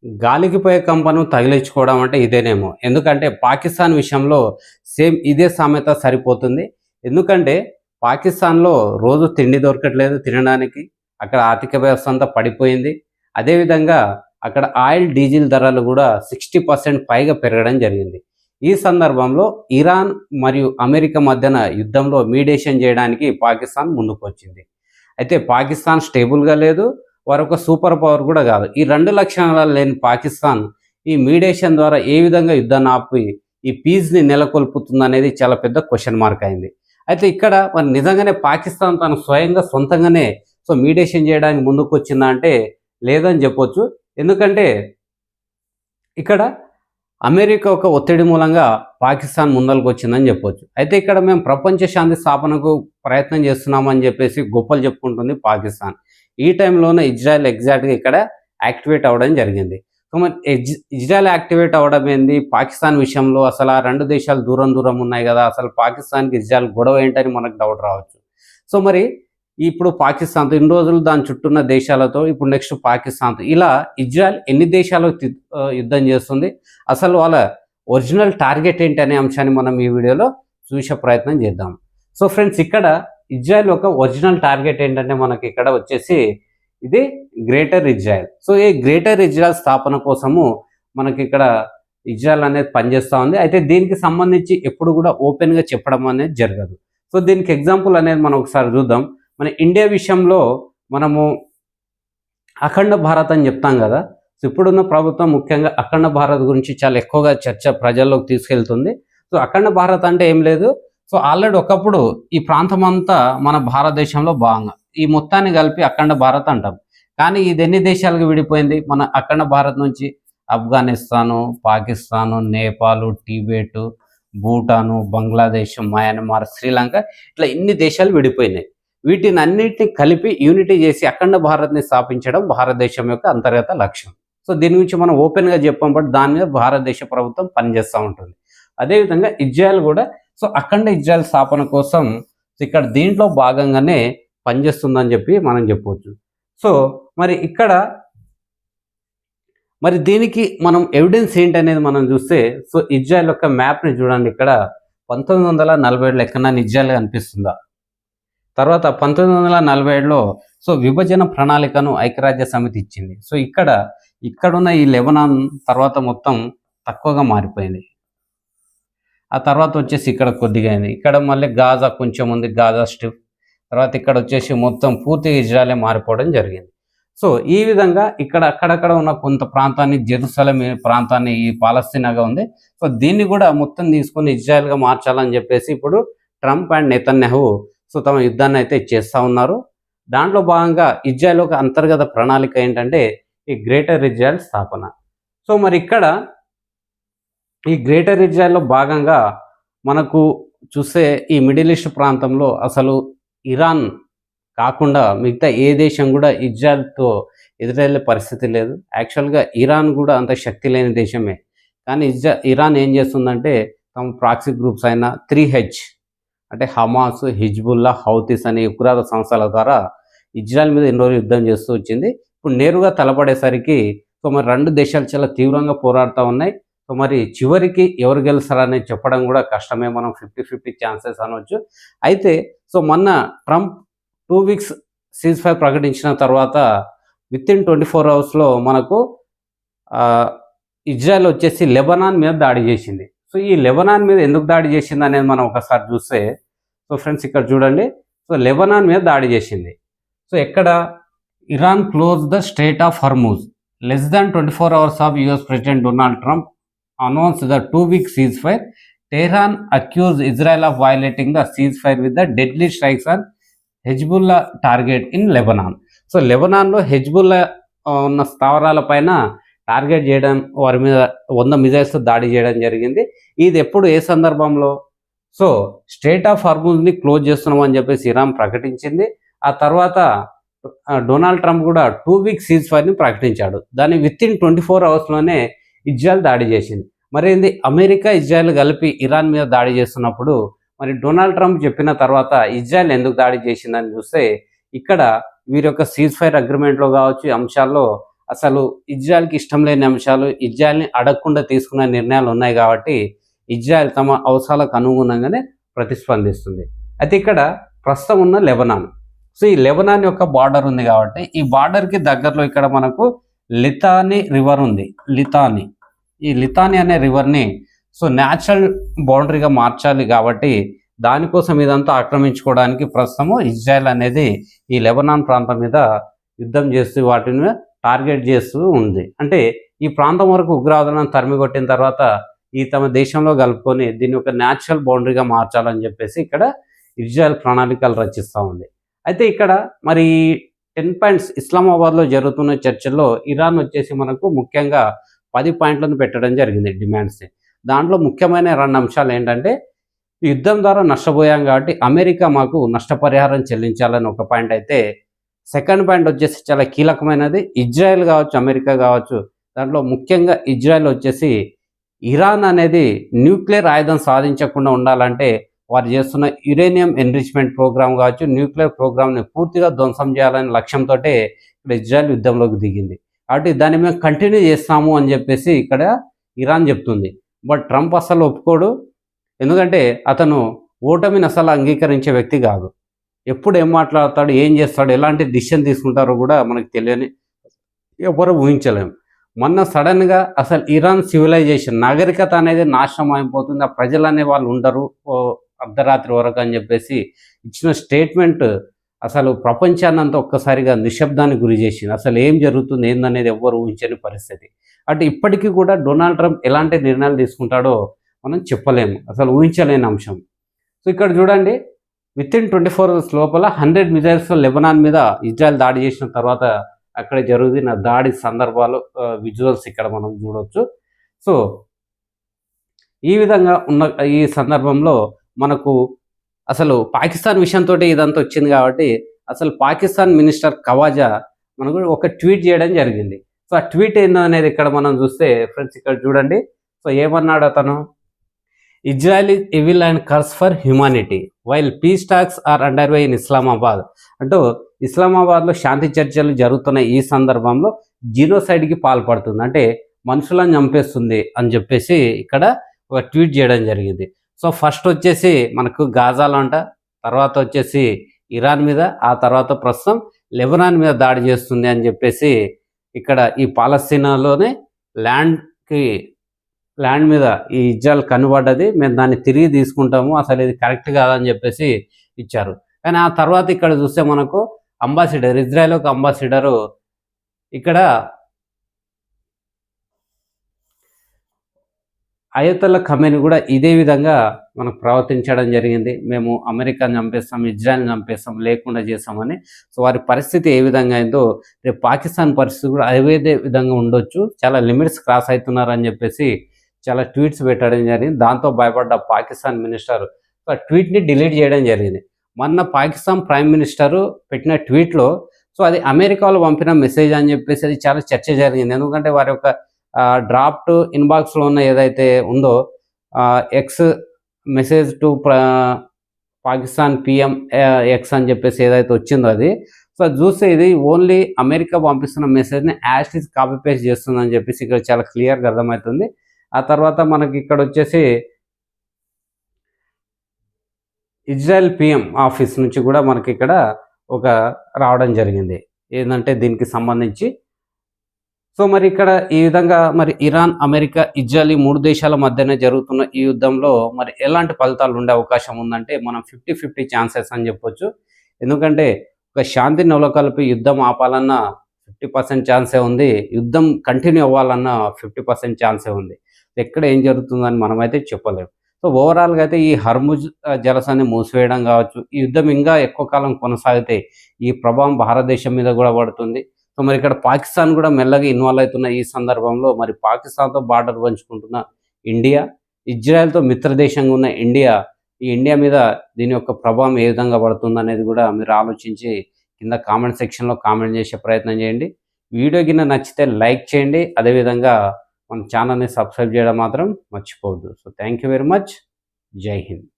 గాలికి పోయే కంపను తగిలించుకోవడం అంటే ఇదేనేమో. ఎందుకంటే పాకిస్తాన్ విషయంలో సేమ్ ఇదే సామెత సరిపోతుంది. ఎందుకంటే పాకిస్తాన్‌లో రోజు తిండి దొరకట్లేదు తినడానికి. అక్కడ ఆర్థిక వ్యవస్థ అంతా పడిపోయింది. అదేవిధంగా అక్కడ ఆయిల్, డీజిల్ ధరలు గూడా 60% పైగా పెరగడం జరిగింది. ఈ సందర్భంలో ఇరాన్ మరియు అమెరికా మధ్యన యుద్ధంలో మీడియేషన్ జేయడానికి పాకిస్తాన్ ముందుకొచ్చింది. అయితే పాకిస్తాన్ స్టేబుల్‌గా లేదు. వారొక సూపర్ పవర్ కూడా కాదు. ఈ 2 లక్షణాలు లేని పాకిస్తాన్ ఈ మీడియేషన్ ద్వారా ఏ విధంగా యుద్ధాన్ని ఆపి ఈ పీస్‌ని నెలకొల్పుతుందనేది చాలా పెద్ద క్వెషన్ మార్క్ అయింది. అయితే ఇక్కడ మరి నిజంగానే పాకిస్తాన్ తను స్వయంగా సొంతంగానే మీడియేషన్ చేయడానికి ముందుకొచ్చిందా అంటే లేదని చెప్పొచ్చు. ఎందుకంటే ఇక్కడ అమెరికా ఒక ఒత్తిడి మూలంగా పాకిస్తాన్ ముందలకొచ్చిందని చెప్పొచ్చు. అయితే ఇక్కడ మేము ప్రపంచ శాంతి స్థాపనకు ప్రయత్నం చేస్తున్నామని చెప్పేసి గొప్పలు చెప్పుకుంటుంది పాకిస్తాన్. ఈ టైంలోనే ఇజ్రాయెల్ ఎగ్జాక్ట్‌గా ఇక్కడ యాక్టివేట్ అవ్వడం జరిగింది. సో మరి ఇజ్రాయెల్ యాక్టివేట్ అవ్వడం ఏంది? పాకిస్తాన్ విషయంలో అసలు ఆ 2 దేశాలు దూరం దూరం ఉన్నాయి గదా! అసలు పాకిస్తాన్‌కి ఇజ్రాయెల్ గొడవ ఏంటని మనకు డౌట్ రావచ్చు. సో మరి ఇప్పుడు పాకిస్తాన్‌తో ఇన్ని రోజులు దాని చుట్టూన్న దేశాలతో ఇప్పుడు నెక్స్ట్ పాకిస్తాన్‌తో ఇలా ఇజ్రాయెల్ ఎన్ని దేశాలతో యుద్ధం చేస్తుంది? అసలు వాళ్ళ ఒరిజినల్ టార్గెట్ ఏంటి అనే అంశాన్ని మనం ఈ వీడియోలో చూసే ప్రయత్నం చేద్దాం. సో ఫ్రెండ్స్ ఇక్కడ ఇజ్రాయెల్ ఒక ఒరిజినల్ టార్గెట్ ఏంటంటే మనకి ఇక్కడ వచ్చేసి ఇది గ్రేటర్ ఇజ్రాయెల్. సో ఈ గ్రేటర్ ఇజ్రాయెల్ స్థాపన కోసము మనకి ఇక్కడ ఇజ్రాయెల్ అనేది పనిచేస్తూ ఉంది. అయితే దీనికి సంబంధించి ఎప్పుడు కూడా ఓపెన్గా చెప్పడం అనేది జరగదు. సో దీనికి ఎగ్జాంపుల్ అనేది మనం ఒకసారి చూద్దాం. మన ఇండియా విషయంలో మనము అఖండ భారత్ అని చెప్తాం కదా. సో ఇప్పుడున్న ప్రభుత్వం ముఖ్యంగా అఖండ భారత్ గురించి చాలా ఎక్కువగా చర్చ ప్రజల్లోకి తీసుకెళ్తుంది. సో అఖండ భారత్ అంటే ఏం లేదు. సో ఆల్రెడీ ఒకప్పుడు ఈ ప్రాంతం అంతా మన భారతదేశంలో భాగంగా ఈ మొత్తాన్ని కలిపి అఖండ భారత్ అంటాం. కానీ ఇది ఎన్ని దేశాలకు విడిపోయింది? మన అఖండ భారత్ నుంచి ఆఫ్ఘనిస్తాను, పాకిస్తాను, నేపాల్, టిబెట్, భూటాను, బంగ్లాదేశ్, మయన్మార్, శ్రీలంక ఇట్లా ఇన్ని దేశాలు విడిపోయినాయి. వీటిని అన్నిటిని కలిపి యూనిటీ చేసి అఖండ భారత్ని స్థాపించడం భారతదేశం యొక్క అంతర్గత లక్ష్యం. సో దీని గురించి మనం ఓపెన్గా చెప్పాం, బట్ దాని మీద భారతదేశ ప్రభుత్వం పనిచేస్తూ ఉంటుంది. అదేవిధంగా ఇజ్రాయెల్ కూడా అఖండ ఇజ్రాయెల్ స్థాపన కోసం ఇక్కడ దీంట్లో భాగంగానే పనిచేస్తుందని చెప్పి మనం చెప్పవచ్చు. సో మరి ఇక్కడ మరి దీనికి మనం ఎవిడెన్స్ ఏంటనేది మనం చూస్తే ఇజ్రాయెల్ యొక్క మ్యాప్ని చూడండి. ఇక్కడ 1947 ఎక్కడన్నా ఇజ్రాయెల్ కనిపిస్తుందా? తర్వాత 1947లో విభజన ప్రణాళికను ఐక్యరాజ్య సమితి ఇచ్చింది. సో ఇక్కడున్న ఈ లెబనాన్ తర్వాత మొత్తం తక్కువగా మారిపోయింది. ఆ తర్వాత వచ్చేసి ఇక్కడ కొద్దిగా అయింది. ఇక్కడ మళ్ళీ గాజా కొంచెం ఉంది, గాజా స్ట్రిప్. తర్వాత ఇక్కడ వచ్చేసి మొత్తం పూర్తిగా ఇజ్రాయెలే మారిపోవడం జరిగింది. సో ఈ విధంగా ఇక్కడ అక్కడక్కడ ఉన్న కొంత ప్రాంతాన్ని, జెరూసలేం ప్రాంతాన్ని ఈ పాలస్తీనాగా ఉంది. సో దీన్ని కూడా మొత్తం తీసుకొని ఇజ్రాయెల్గా మార్చాలని చెప్పేసి ఇప్పుడు ట్రంప్ అండ్ నెతన్యాహు తమ యుద్ధాన్ని అయితే చేస్తూ ఉన్నారు. దాంట్లో భాగంగా ఇజ్రాయెల్ ఒక అంతర్గత ప్రణాళిక ఏంటంటే ఈ గ్రేటర్ ఇజ్రాయెల్ స్థాపన. సో మరి ఇక్కడ ఈ గ్రేటర్ ఇజ్రాయెల్లో భాగంగా మనకు చూస్తే ఈ మిడిల్ ఈస్ట్ ప్రాంతంలో అసలు ఇరాన్ కాకుండా మిగతా ఏ దేశం కూడా ఇజ్రాయెల్తో ఎదురెళ్ళే పరిస్థితి లేదు. యాక్చువల్గా ఇరాన్ కూడా అంత శక్తి లేని దేశమే. కానీ ఇరాన్ ఏం చేస్తుందంటే తమ ప్రాక్సీ గ్రూప్స్ అయిన 3H అంటే హమాస్, హిజ్బుల్లా, హౌతీస్ అనే ఉగ్రవాద సంస్థల ద్వారా ఇజ్రాయెల్ మీద ఎన్నో యుద్ధం చేస్తూ వచ్చింది. ఇప్పుడు నేరుగా తలపడేసరికి మరి 2 దేశాలు చాలా తీవ్రంగా పోరాడుతూ ఉన్నాయి. సో మరి చివరికి ఎవరు గెలుస్తారనేది చెప్పడం కూడా కష్టమే. మనం 50-50 ఛాన్సెస్ అనవచ్చు. అయితే మొన్న ట్రంప్ 2 వీక్స్ సీజ్ ఫైర్ ప్రకటించిన తర్వాత వితిన్ 24 అవర్స్లో మనకు ఇజ్రాయెల్ వచ్చేసి లెబనాన్ మీద దాడి చేసింది. సో ఈ లెబనాన్ మీద ఎందుకు దాడి చేసింది అనేది మనం ఒకసారి చూస్తే ఫ్రెండ్స్ ఇక్కడ చూడండి. లెబనాన్ మీద దాడి చేసింది. ఎక్కడ? Iran close the strait of Hormuz less than 24 hours of US president Donald Trump announced the 2-week ceasefire. Tehran accused Israel of violating the ceasefire with the deadly strikes on Hezbollah target in Lebanon. So లెబనాన్లో హెజ్బుల్లా ఉన్న స్థావరాల పైన target చేయడం, వారి మీద 100 మిజైల్స్తో దాడి చేయడం జరిగింది. ఇది ఎప్పుడు, ఏ సందర్భంలో? స్ట్రెయిట్ ఆఫ్ హర్మూజ్ని క్లోజ్ చేస్తున్నామని చెప్పేసి ఇరాన్ ప్రకటించింది. ఆ తర్వాత డొనాల్డ్ ట్రంప్ కూడా 2 వీక్ సీజ్ ఫైర్ని ప్రకటించాడు. దాన్ని వితిన్ 24 అవర్స్లోనే ఇజ్రాయెల్ దాడి చేసింది. మరి ఏంది, అమెరికా ఇజ్రాయెల్ కలిపి ఇరాన్ మీద దాడి చేస్తున్నప్పుడు మరి డొనాల్డ్ ట్రంప్ చెప్పిన తర్వాత ఇజ్రాయెల్ ఎందుకు దాడి చేసిందని చూస్తే ఇక్కడ వీరి యొక్క సీజ్ ఫైర్ అగ్రిమెంట్లో కావచ్చు, అంశాల్లో అసలు ఇజ్రాయెల్కి ఇష్టం లేని అంశాలు, ఇజ్రాయెల్ని అడగకుండా తీసుకున్న నిర్ణయాలు ఉన్నాయి కాబట్టి ఇజ్రాయెల్ తమ అవసరాలకు అనుగుణంగానే ప్రతిస్పందిస్తుంది. అయితే ఇక్కడ ప్రస్తుతం ఉన్న లెబనాన్. సో ఈ లెబనాన్ యొక్క బార్డర్ ఉంది కాబట్టి ఈ బార్డర్కి దగ్గరలో ఇక్కడ మనకు లితానీ రివర్ ఉంది. ఈ లితానీ అనే రివర్ని సో న్యాచురల్ బౌండరీగా మార్చాలి కాబట్టి దానికోసం ఇదంతా ఆక్రమించుకోవడానికి ప్రస్తుతము ఇజ్రాయెల్ అనేది ఈ లెబనాన్ ప్రాంతం మీద యుద్ధం చేస్తూ వాటిని టార్గెట్ చేస్తూ ఉంది. అంటే ఈ ప్రాంతం వరకు ఉగ్రవాదులను తరిమికొట్టిన తర్వాత ఈ తమ దేశంలో కలుపుకొని దీన్ని ఒక న్యాచురల్ బౌండరీగా మార్చాలని చెప్పేసి ఇక్కడ ఇజ్రాయెల్ ప్రణాళికలు రచిస్తూ ఉంది. అయితే ఇక్కడ మరి 10 పాయింట్స్ ఇస్లామాబాద్లో జరుగుతున్న చర్చల్లో ఇరాన్ వచ్చేసి మనకు ముఖ్యంగా 10 పాయింట్లను పెట్టడం జరిగింది డిమాండ్స్. దాంట్లో ముఖ్యమైన 2 అంశాలు ఏంటంటే యుద్ధం ద్వారా నష్టపోయాం కాబట్టి అమెరికా మాకు నష్టపరిహారం చెల్లించాలని ఒక పాయింట్ అయితే, సెకండ్ పాయింట్ వచ్చేసి చాలా కీలకమైనది. ఇజ్రాయెల్ కావచ్చు, అమెరికా కావచ్చు, దాంట్లో ముఖ్యంగా ఇజ్రాయెల్ వచ్చేసి ఇరాన్ అనేది న్యూక్లియర్ ఆయుధం సాధించకుండా ఉండాలంటే వారు చేస్తున్న యురేనియం ఎన్రిచ్మెంట్ ప్రోగ్రామ్ కావచ్చు, న్యూక్లియర్ ప్రోగ్రామ్ని పూర్తిగా ధ్వంసం చేయాలనే లక్ష్యంతో ఇక్కడ ఇజ్రాయెల్ యుద్ధంలోకి దిగింది. కాబట్టి దాన్ని మేము కంటిన్యూ చేస్తాము అని చెప్పేసి ఇక్కడ ఇరాన్ చెప్తుంది. బట్ ట్రంప్ అసలు ఒప్పుకోడు. ఎందుకంటే అతను ఓటమిని అసలు అంగీకరించే వ్యక్తి కాదు. ఎప్పుడు ఏం మాట్లాడతాడు, ఏం చేస్తాడు, ఎలాంటి డిసిషన్ తీసుకుంటారో కూడా మనకు తెలియని, ఎవరు ఊహించలేము. మొన్న సడన్గా అసలు ఇరాన్ సివిలైజేషన్ నాగరికత అనేది నాశనం అయిపోతుంది, ఆ ప్రజలు అనే వాళ్ళు ఉండరు అర్ధరాత్రి వరకు అని చెప్పేసి ఇచ్చిన స్టేట్మెంట్ అసలు ప్రపంచాన్నంతా ఒక్కసారిగా నిశ్శబ్దానికి గురి చేసింది. అసలు ఏం జరుగుతుంది ఏందనేది ఎవ్వరు ఊహించని పరిస్థితి. అంటే ఇప్పటికీ కూడా డొనాల్డ్ ట్రంప్ ఎలాంటి నిర్ణయాలు తీసుకుంటాడో మనం చెప్పలేము, అసలు ఊహించలేని అంశం. సో ఇక్కడ చూడండి, వితిన్ 24 hours లోపల 100 మిజైల్స్ లెబనాన్ మీద ఇజ్రాయెల్ దాడి చేసిన తర్వాత అక్కడ జరుగుతున్న దాడి సందర్భాలు విజువల్స్ ఇక్కడ మనం చూడవచ్చు. సో ఈ విధంగా ఉన్న ఈ సందర్భంలో మనకు అసలు పాకిస్తాన్ విషయంతో ఇదంతా వచ్చింది కాబట్టి అసలు పాకిస్తాన్ మినిస్టర్ ఖవాజా మనకు ఒక ట్వీట్ చేయడం జరిగింది. సో ఆ ట్వీట్ ఏందో అనేది ఇక్కడ మనం చూస్తే ఫ్రెండ్స్ ఇక్కడ చూడండి. సో ఏమన్నాడు అతను, Israel is evil and curse for humanity while peace talks are under way in Islamabad. అంటూ ఇస్లామాబాద్లో శాంతి చర్చలు జరుగుతున్న ఈ సందర్భంలో జీనోసైడ్కి పాల్పడుతుంది, అంటే మనుషులను చంపేస్తుంది అని చెప్పేసి ఇక్కడ ఒక ట్వీట్ చేయడం జరిగింది. సో ఫస్ట్ వచ్చేసి మనకు గాజాలో అంట, తర్వాత వచ్చేసి ఇరాన్ మీద, ఆ తర్వాత ప్రస్తుతం లెబనాన్ మీద దాడి చేస్తుంది అని చెప్పేసి ఇక్కడ ఈ పాలస్తీనాలోనే ల్యాండ్ మీద ఈ ఇజ్రాయెల్ కనుబడ్డది, మేము దాన్ని తిరిగి తీసుకుంటాము, అసలు ఇది కరెక్ట్ కాదని చెప్పేసి ఇచ్చారు. కానీ ఆ తర్వాత ఇక్కడ చూస్తే మనకు అంబాసిడర్, ఇజ్రాయెల్ ఒక అంబాసిడరు ఇక్కడ అయతొల్లా ఖమేనీ కూడా ఇదే విధంగా మనకు ప్రవర్తించడం జరిగింది. మేము అమెరికాని చంపేస్తాం, ఇజ్రాయెల్ని చంపేస్తాం, లేకుండా చేస్తామని. సో వారి పరిస్థితి ఏ విధంగా అయిందో రేపు పాకిస్తాన్ పరిస్థితి కూడా అదే విధంగా ఉండొచ్చు. చాలా లిమిట్స్ క్రాస్ అవుతున్నారని చెప్పేసి చాలా ట్వీట్స్ పెట్టడం జరిగింది. దాంతో భయపడ్డ పాకిస్తాన్ మినిస్టర్ ఆ ట్వీట్ని డిలీట్ చేయడం జరిగింది. మొన్న పాకిస్తాన్ ప్రైమ్ మినిస్టరు పెట్టిన ట్వీట్లో సో అది అమెరికాలో పంపిన మెసేజ్ అని చెప్పేసి అది చాలా చర్చ జరిగింది. ఎందుకంటే వారి యొక్క డ్రాఫ్ట్ ఇన్బాక్స్లో ఉన్న ఏదైతే ఉందో X message to Pakistan PM X అని చెప్పేసి ఏదైతే వచ్చిందో అది, సో అది చూస్తే ఇది ఓన్లీ అమెరికా పంపిస్తున్న మెసేజ్ని యాజ్ ఇస్ కాపీ పేస్ట్ చేస్తుందని చెప్పేసి ఇక్కడ చాలా క్లియర్గా అర్థమవుతుంది. ఆ తర్వాత మనకి ఇక్కడ వచ్చేసి ఇజ్రాయెల్ పిఎం ఆఫీస్ నుంచి కూడా మనకి ఇక్కడ ఒక రావడం జరిగింది ఏంటంటే దీనికి సంబంధించి. సో మరి ఇక్కడ ఈ విధంగా మరి ఇరాన్, అమెరికా, ఇజ్రాయెల్ 3 దేశాల మధ్యనే జరుగుతున్న ఈ యుద్ధంలో మరి ఎలాంటి ఫలితాలు ఉండే అవకాశం ఉందంటే మనం 50-50 ఛాన్సెస్ అని చెప్పొచ్చు. ఎందుకంటే ఒక శాంతి నెలకొల్పి యుద్ధం ఆపాలన్నా 50% ఛాన్సే ఉంది, యుద్ధం కంటిన్యూ అవ్వాలన్నా 50% ఛాన్సే ఉంది. ఎక్కడ ఏం జరుగుతుందని మనమైతే చెప్పలేము. సో ఓవరాల్గా అయితే ఈ హర్ముజ్ జలసంధిని మూసివేయడం కావచ్చు, ఈ యుద్ధం ఇంకా ఎక్కువ కాలం కొనసాగితే ఈ ప్రభావం భారతదేశం మీద కూడా పడుతుంది. సో మరి ఇక్కడ పాకిస్తాన్ కూడా మెల్లగా ఇన్వాల్వ్ అవుతున్న ఈ సందర్భంలో మరి పాకిస్తాన్తో బార్డర్ పంచుకుంటున్న ఇండియా, ఇజ్రాయెల్తో మిత్రదేశంగా ఉన్న ఇండియా, ఈ ఇండియా మీద దీని యొక్క ప్రభావం ఏ విధంగా పడుతుంది అనేది కూడా మీరు ఆలోచించి కింద కామెంట్ సెక్షన్లో కామెంట్ చేసే ప్రయత్నం చేయండి. వీడియో కింద నచ్చితే లైక్ చేయండి, అదేవిధంగా మన ఛానల్ని సబ్స్క్రైబ్ చేయడం మాత్రం మర్చిపోవద్దు. So thank you very much. జై హింద్.